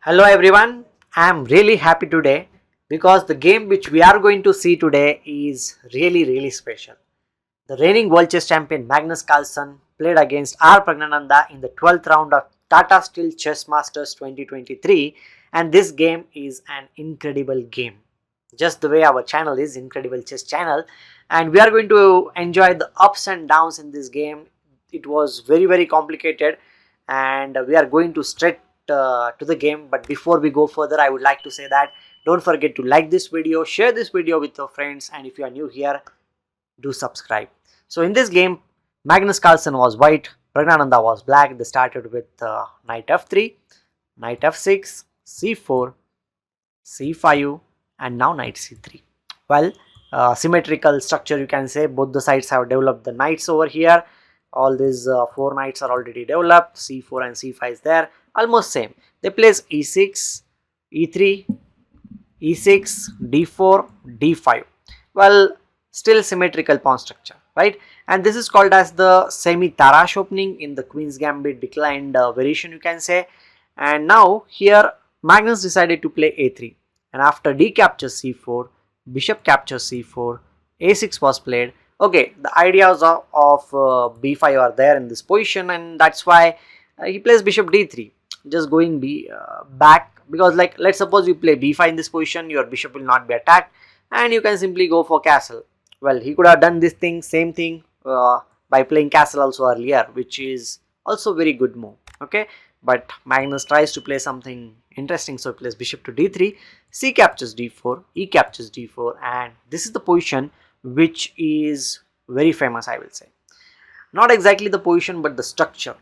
Hello everyone, I am really happy today because the game which we are going to see today is really special. The reigning world chess champion Magnus Carlsen played against R. Praggnanandhaa in the 12th round of Tata Steel Chess Masters 2023, and this game is an incredible game. Just the way our channel is Incredible Chess Channel, and we are going to enjoy the ups and downs in this game. It was very complicated and we are going to straight to the game. But before we go further, I would like to say that don't forget to like this video, share this video with your friends, and if you are new here, do subscribe. So in this game, Magnus Carlsen was white, Praggnanandhaa was black. They started with knight f3, knight f6, c4, c5, and now knight c3. Well, symmetrical structure, you can say. Both the sides have developed the knights over here. All these 4 knights are already developed. c4 and c5 is there, almost same. They place e6, e3, e6, d4, d5. Well, still symmetrical pawn structure, right? And this is called as the semi-Tarrasch opening in the Queen's Gambit declined variation, you can say. And now here Magnus decided to play a3, and after d captures c4, bishop captures c4, a6 was played. Okay, the ideas of b5 are there in this position, and that's why he plays bishop d3, just going back, because like let's suppose you play b5 in this position, your bishop will not be attacked and you can simply go for castle. Well, he could have done this thing, same thing by playing castle also earlier, which is also very good move. Okay, but Magnus tries to play something interesting, so he plays bishop to d3, c captures d4, e captures d4, and this is the position which is very famous, I will say. Not exactly the position, but the structure.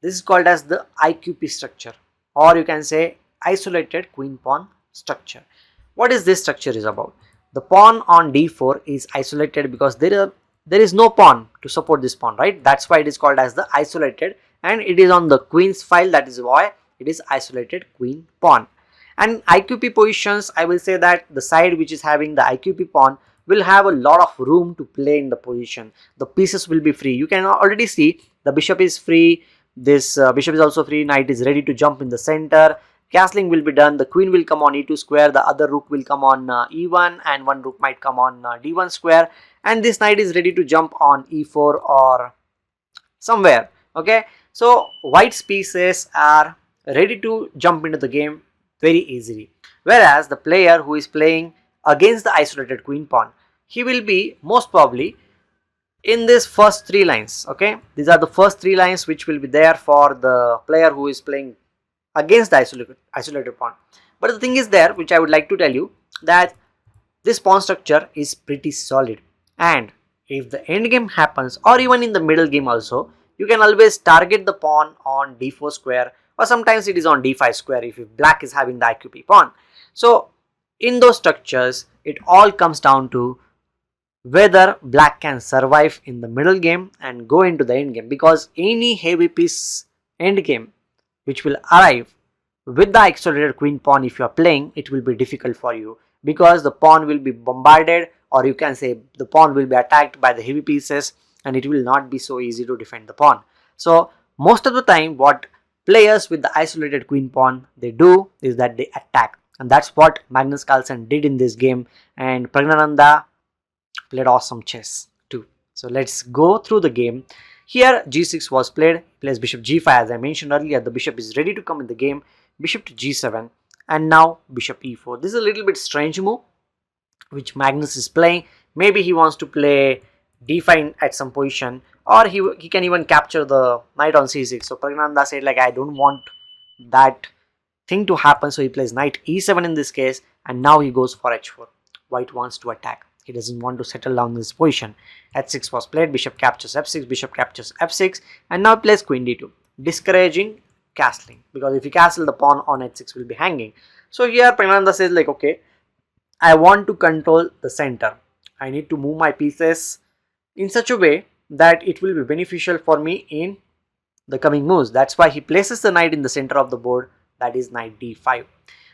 This is called as the IQP structure, or you can say isolated queen pawn structure. What is this structure is about? The pawn on d4 is isolated because there is no pawn to support this pawn, right? That's why it is called as the isolated, and it is on the queen's file. That is why it is isolated queen pawn. And IQP positions, I will say that the side which is having the IQP pawn will have a lot of room to play in the position. The pieces will be free. You can already see the bishop is free. This bishop is also free. Knight is ready to jump in the center. Castling will be done. The queen will come on e2 square. The other rook will come on e1, and one rook might come on d1 square. And this knight is ready to jump on e4 or somewhere. Okay, so white's pieces are ready to jump into the game very easily. Whereas the player who is playing against the isolated queen pawn, he will be most probably in this first 3 lines. Okay, these are the first 3 lines which will be there for the player who is playing against the isolated pawn. But the thing is there, which I would like to tell you, that this pawn structure is pretty solid, and if the endgame happens, or even in the middle game also, you can always target the pawn on d4 square, or sometimes it is on d5 square if black is having the IQP pawn. So in those structures, it all comes down to whether black can survive in the middle game and go into the end game, because any heavy piece end game which will arrive with the isolated queen pawn, if you are playing, it will be difficult for you, because the pawn will be bombarded, or you can say the pawn will be attacked by the heavy pieces, and it will not be so easy to defend the pawn. So most of the time what players with the isolated queen pawn they do is that they attack, and that's what Magnus Carlsen did in this game, and Praggnanandhaa played awesome chess too. So let's go through the game. Here g6 was played, plays bishop g5. As I mentioned earlier, the bishop is ready to come in the game. Bishop to g7, and now bishop e4. This is a little bit strange move which Magnus is playing. Maybe he wants to play d5 at some position, or he can even capture the knight on c6. So Praggnanandhaa said like, I don't want that thing to happen, so he plays knight e7 in this case, and now he goes for h4. White wants to attack. He doesn't want to settle down this position. h6 was played, bishop captures f6, bishop captures f6, and now plays queen d2, discouraging castling, because if you castle, the pawn on h6 will be hanging. So here Praggnanandhaa says like, okay, I want to control the center. I need to move my pieces in such a way that it will be beneficial for me in the coming moves. That's why he places the knight in the center of the board, that is knight d5.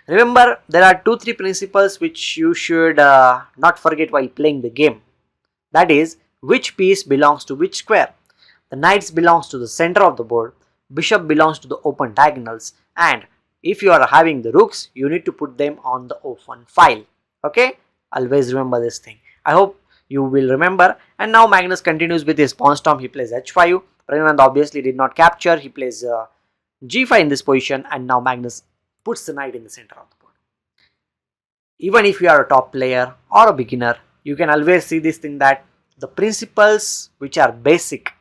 Remember, there are 2-3 principles which you should not forget while playing the game. That is, which piece belongs to which square. The knights belongs to the center of the board, bishop belongs to the open diagonals, and if you are having the rooks, you need to put them on the open file. Okay, always remember this thing. I hope you will remember. And now Magnus continues with his pawn storm. He plays h5. Praggnanandhaa obviously did not capture. He plays g5 in this position, and now Magnus puts the knight in the center of the board. Even if you are a top player or a beginner, you can always see this thing that the principles which are basic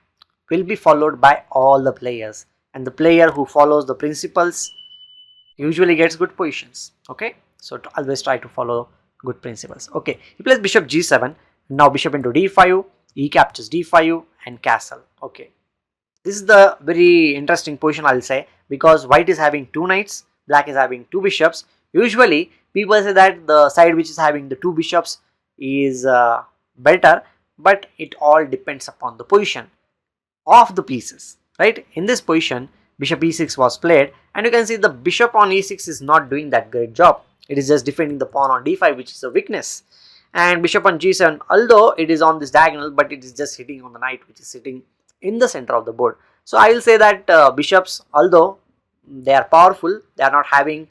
will be followed by all the players, and the player who follows the principles usually gets good positions. Okay, so always try to follow good principles. Okay, he plays bishop g7. Now bishop into d5, e captures d5 and castle. Okay, this is the very interesting position, I'll say, because white is having two knights, black is having two bishops. Usually people say that the side which is having the two bishops is better, but it all depends upon the position of the pieces, right? In this position, bishop e6 was played, and you can see the bishop on e6 is not doing that great job. It is just defending the pawn on d5, which is a weakness. And bishop on g7, although it is on this diagonal, but it is just hitting on the knight, which is sitting in the center of the board. So I will say that bishops, although they are powerful, they are not having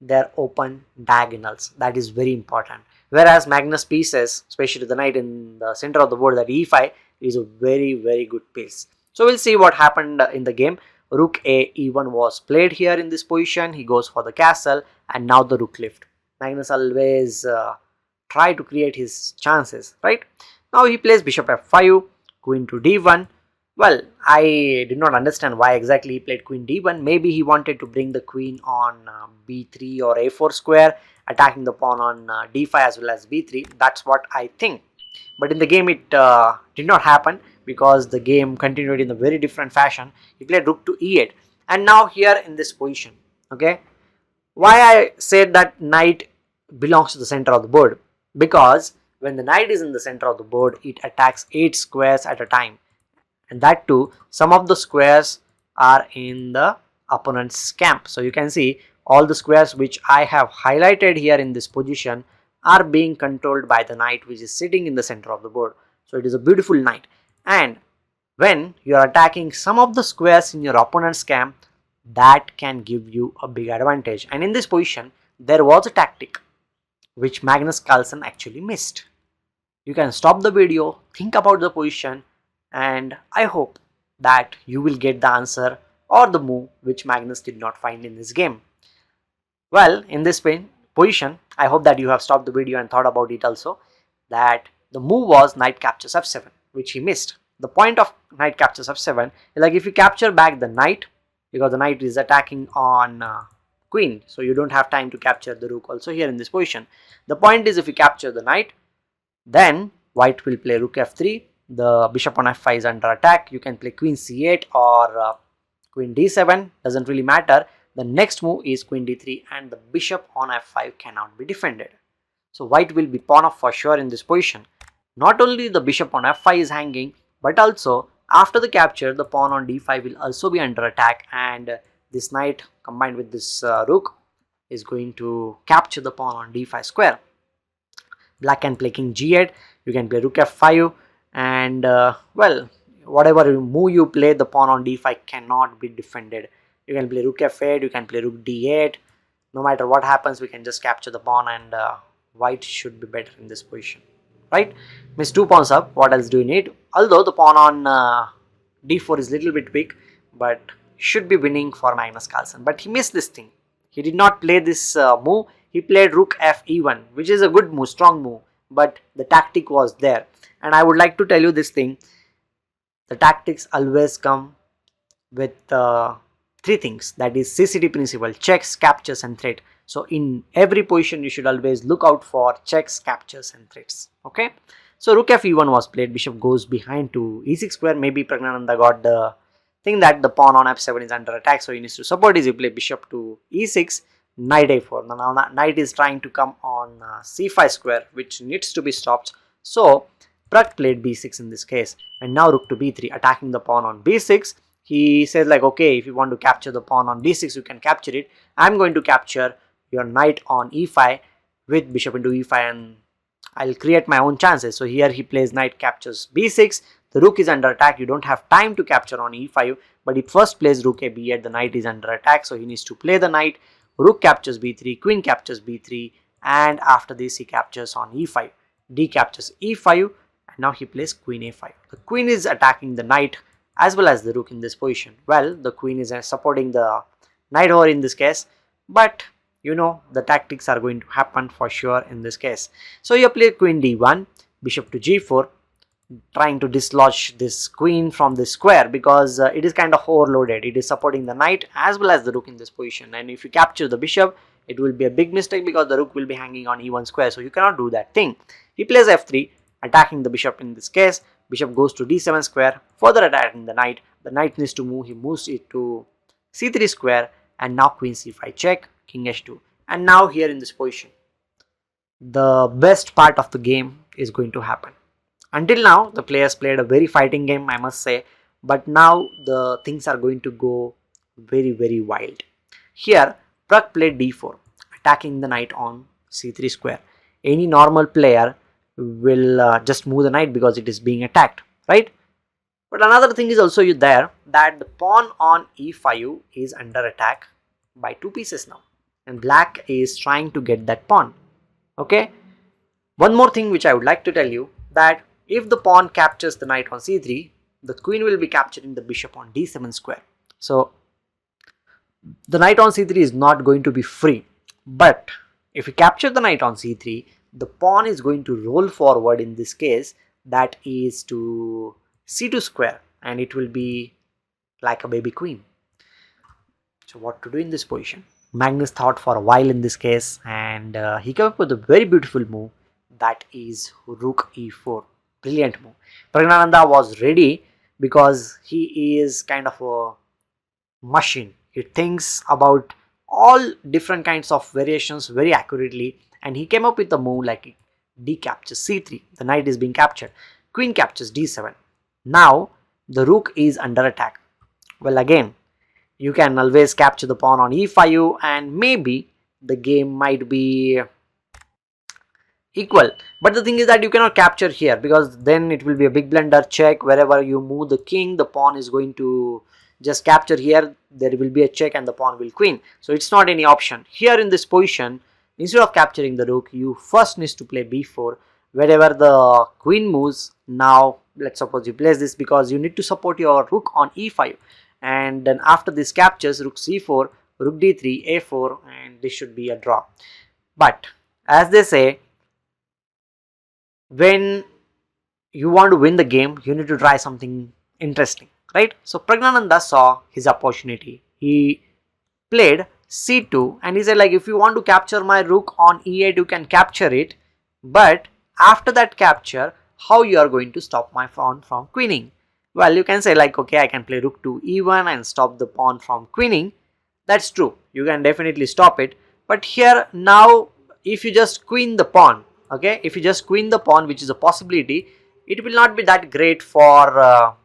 their open diagonals. That is very important. Whereas Magnus pieces, especially the knight in the center of the board, that e5 is a very good piece. So we'll see what happened in the game. Rook a e1 was played here in this position. He goes for the castle, and now the rook lift. Magnus always try to create his chances, right? Now he plays bishop f5, queen to d1. Well, I did not understand why exactly he played queen d1. Maybe he wanted to bring the queen on b3 or a4 square, attacking the pawn on d5 as well as b3. That's what I think. But in the game it did not happen, because the game continued in a very different fashion. He played rook to e8, and now here in this position, okay, why I said that knight belongs to the center of the board, because when the knight is in the center of the board, it attacks 8 squares at a time, and that too, some of the squares are in the opponent's camp. So you can see all the squares which I have highlighted here in this position are being controlled by the knight, which is sitting in the center of the board. So it is a beautiful knight, and when you are attacking some of the squares in your opponent's camp, that can give you a big advantage. And in this position, there was a tactic which Magnus Carlsen actually missed. You can stop the video, think about the position, and I hope that you will get the answer or the move which Magnus did not find in this game. Well, in this position, I hope that you have stopped the video and thought about it also, that the move was knight captures f7, which he missed. The point of knight captures f7 is like if you capture back the knight, because the knight is attacking on queen, so you don't have time to capture the rook also here in this position. The point is, if you capture the knight, then white will play rook f3, the bishop on f5 is under attack. You can play queen c8 or queen d7, doesn't really matter. The next move is queen d3, and the bishop on f5 cannot be defended. So white will be pawn off for sure in this position. Not only the bishop on f5 is hanging, but also after the capture, the pawn on d5 will also be under attack, and this knight combined with this rook is going to capture the pawn on d5 square. Black can play king g8, you can play rook f5, and well, whatever move you play, the pawn on d5 cannot be defended. You can play rook f8, you can play rook d8. No matter what happens, we can just capture the pawn, and white should be better in this position, right? Miss 2 pawns up, what else do you need? Although the pawn on d4 is little bit weak, but should be winning for Magnus Carlsen. But he missed this thing. He did not play this move. He played rook f e1, which is a good move, strong move, but the tactic was there. And I would like to tell you this thing, the tactics always come with three things, that is CCT principle: checks, captures and threat. So in every position you should always look out for checks, captures and threats. Okay, so rook f e1 was played, bishop goes behind to e6 square. Maybe Praggnanandhaa got the thing that the pawn on f7 is under attack, so he needs to support his. You play bishop to e6, knight a4. Now knight is trying to come on c5 square, which needs to be stopped. So Pragg played b6 in this case, and now rook to b3, attacking the pawn on b6. He says like, okay, if you want to capture the pawn on d6, you can capture it. I'm going to capture your knight on e5 with bishop into e5, and I'll create my own chances. So here he plays knight captures b6. The rook is under attack. You don't have time to capture on e5, but he first plays rook a b8. The knight is under attack, so he needs to play the knight. rook captures b3, queen captures b3, and after this he captures on e5, d captures e5, and now he plays queen a5. The queen is attacking the knight as well as the rook in this position. Well, the queen is supporting the knight over in this case, but you know the tactics are going to happen for sure in this case. So you play queen d1, bishop to g4, trying to dislodge this queen from this square because it is kind of overloaded. It is supporting the knight as well as the rook in this position, and if you capture the bishop, it will be a big mistake because the rook will be hanging on e1 square, so you cannot do that thing. He plays f3, attacking the bishop in this case. Bishop goes to d7 square, further attacking the knight. The knight needs to move, he moves it to c3 square, and now queen c5 check, king h2. And now here in this position, the best part of the game is going to happen. Until now, the players played a very fighting game, I must say, but now the things are going to go very wild. Here, Pragg played d4, attacking the knight on c3 square. Any normal player will just move the knight because it is being attacked, right? But another thing is also there that the pawn on e5 is under attack by 2 pieces now, and black is trying to get that pawn. Okay, one more thing which I would like to tell you, that if the pawn captures the knight on c3, the queen will be capturing the bishop on d7 square. So the knight on c3 is not going to be free. But if you capture the knight on c3, the pawn is going to roll forward in this case, that is to c2 square, and it will be like a baby queen. So what to do in this position? Magnus thought for a while in this case, and he came up with a very beautiful move, that is rook e4. Brilliant move. Praggnanandhaa was ready because he is kind of a machine. He thinks about all different kinds of variations very accurately, and he came up with a move like d captures c3. The knight is being captured. Queen captures d7. Now the rook is under attack. Well, again, you can always capture the pawn on e5, and maybe the game might be equal, but the thing is that you cannot capture here because then it will be a big blunder. Check, wherever you move the king, the pawn is going to just capture here, there will be a check and the pawn will queen, so it's not any option. Here in this position, instead of capturing the rook, you first need to play b4. Wherever the queen moves, now let's suppose you place this because you need to support your rook on e5, and then after this captures, rook c4, rook d3, a4, and this should be a draw. But as they say, when you want to win the game, you need to try something interesting, right? So Praggnanandhaa saw his opportunity. He played c2, and he said, like, if you want to capture my rook on e8, you can capture it, but after that capture, how you are going to stop my pawn from queening? Well, you can say like, okay, I can play rook to e1 and stop the pawn from queening. That's true, you can definitely stop it. But here now, if you just queen the pawn, okay, if you just queen the pawn, which is a possibility, it will not be that great for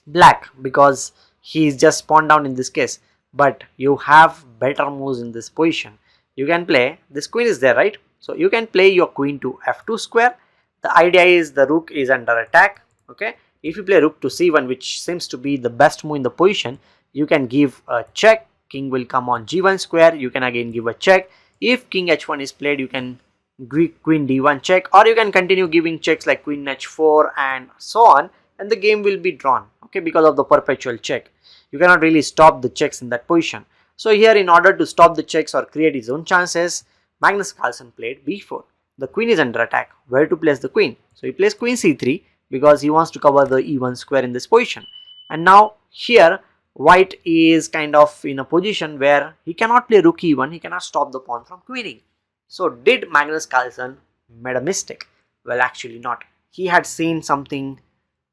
black because he is just pawn down in this case. But you have better moves in this position. You can play, this queen is there, right? So you can play your queen to f2 square. The idea is the rook is under attack. Okay, if you play rook to c1, which seems to be the best move in the position, you can give a check. King will come on g1 square. You can again give a check. If king h1 is played, you can queen d1 check, or you can continue giving checks like queen h4 and so on, and the game will be drawn, okay, because of the perpetual check. You cannot really stop the checks in that position. So here, in order to stop the checks or create his own chances, Magnus Carlsen played b4. The queen is under attack. Where to place the queen? So he plays queen c3 because he wants to cover the e1 square in this position. And now here, white is kind of in a position where he cannot play rook e1, he cannot stop the pawn from queening. So did Magnus Carlsen made a mistake? Well, actually not. He had seen something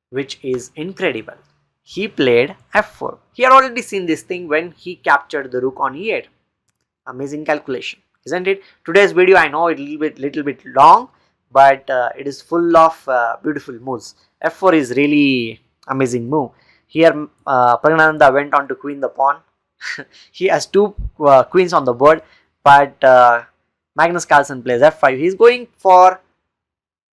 which is incredible. He played f4. He had already seen this thing when he captured the rook on e8. Amazing calculation, isn't it? Today's video, I know it little bit long, but it is full of beautiful moves. f4 is really amazing move. Here Praggnanandhaa went on to queen the pawn. He has two queens on the board, but Magnus Carlsen plays f5. He is going for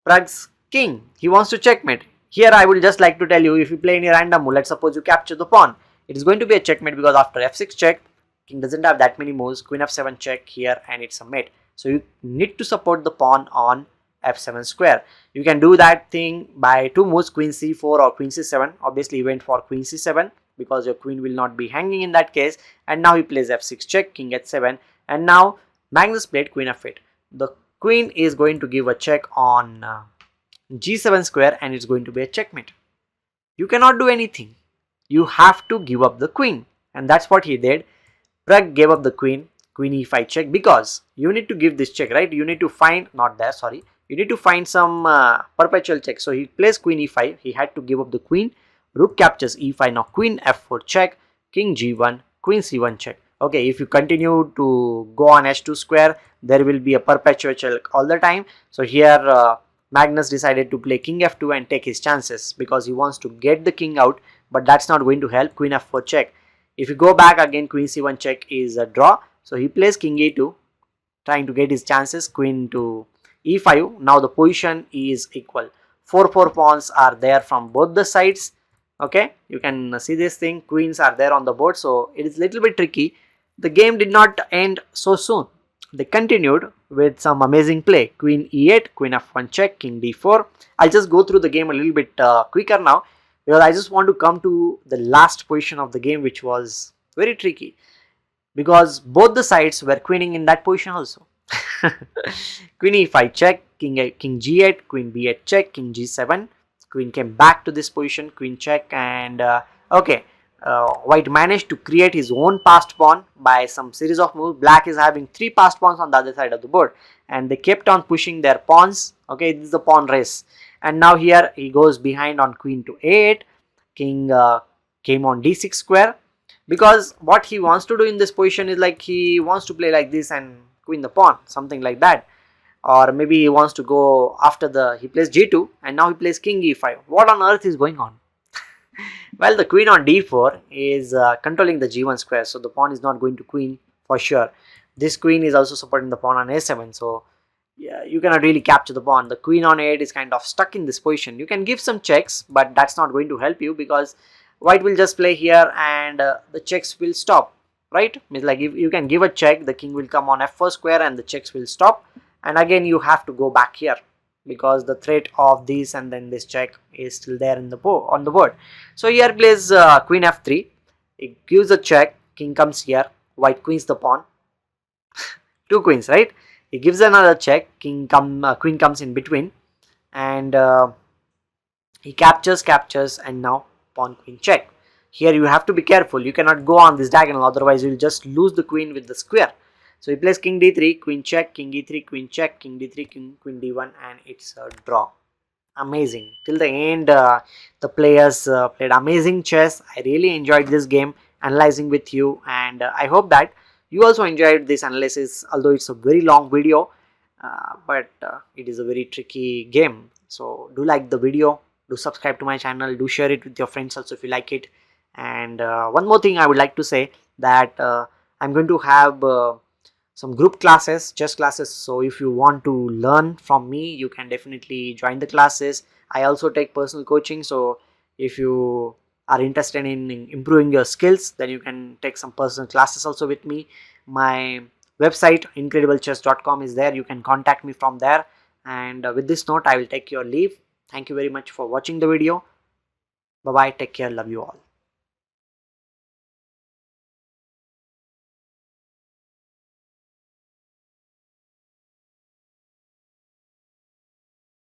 Pragg's king. He wants to checkmate. Here I will just like to tell you, if you play any random move, let's suppose you capture the pawn, it is going to be a checkmate because after f6 check, King doesn't have that many moves. Queen f7 check here, and it's a mate. So you need to support the pawn on f7 square. You can do that thing by two moves, queen c4 or queen c7. Obviously he went for queen c7 because your queen will not be hanging in that case. And now he plays f6 check, king h7, and now Magnus played queen f8. The queen is going to give a check on g7 square, and it's going to be a checkmate. You cannot do anything. You have to give up the queen, and that's what he did. Pragg gave up the queen, queen e5 check, because you need to give this check, right? You need to find, not there, sorry. You need to find some perpetual check. So he plays queen e5. He had to give up the queen. Rook captures e5. Now queen f4 check, king g1, queen c1 check. Okay, if you continue to go on h2 square, there will be a perpetual check all the time. So here Magnus decided to play king f2 and take his chances because he wants to get the king out, but that's not going to help. Queen f4 check. If you go back again, queen c1 check is a draw. So he plays king e2, trying to get his chances. Queen to e5. Now the position is equal. 4 pawns are there from both the sides. Okay, you can see this thing. Queens are there on the board, so it is a little bit tricky. The game did not end so soon. They continued with some amazing play. Queen e8, queen f1 check, king d4. I'll just go through the game a little bit quicker now, because I just want to come to the last position of the game, which was very tricky because both the sides were queening in that position also. Queen e5 check, king g8, queen b8 check, king g7. Queen came back to this position, queen check, and okay, white managed to create his own passed pawn by some series of moves. Black is having 3 passed pawns on the other side of the board, and they kept on pushing their pawns. Okay, this is the pawn race, and now here he goes behind on queen to a8. King came on d6 square, because what he wants to do in this position is like he wants to play like this and queen the pawn, something like that. Or maybe he wants to go after he plays g2, and now he plays king e5. What on earth is going on? Well, the queen on d4 is controlling the g1 square, so the pawn is not going to queen for sure. This queen is also supporting the pawn on a7, so yeah, you cannot really capture the pawn. The queen on a8 is kind of stuck in this position. You can give some checks, but that's not going to help you because white will just play here and the checks will stop, right? Means like if you can give a check, the king will come on f4 square and the checks will stop. And again you have to go back here because the threat of this and then this check is still there in the on the board. So here plays queen f3. It gives a check, king comes here, white queens the pawn. 2 queens, right? He gives another check, queen comes in between, and he captures, and now pawn queen check. Here you have to be careful. You cannot go on this diagonal, otherwise you will just lose the queen with the square. So he plays king d3, queen check, king e3, queen check, king d3, queen d1, and it's a draw. Amazing. Till the end, the players played amazing chess. I really enjoyed this game analyzing with you, and I hope that you also enjoyed this analysis, although it's a very long video, but it is a very tricky game. So do like the video, do subscribe to my channel, do share it with your friends also if you like it. And one more thing I would like to say, that I'm going to have some group classes, chess classes. So if you want to learn from me, you can definitely join the classes. I also take personal coaching, so if you are interested in improving your skills, then you can take some personal classes also with me. My website incrediblechess.com is there. You can contact me from there. And with this note, I will take your leave. Thank you very much for watching the video. Bye bye, take care, love you all.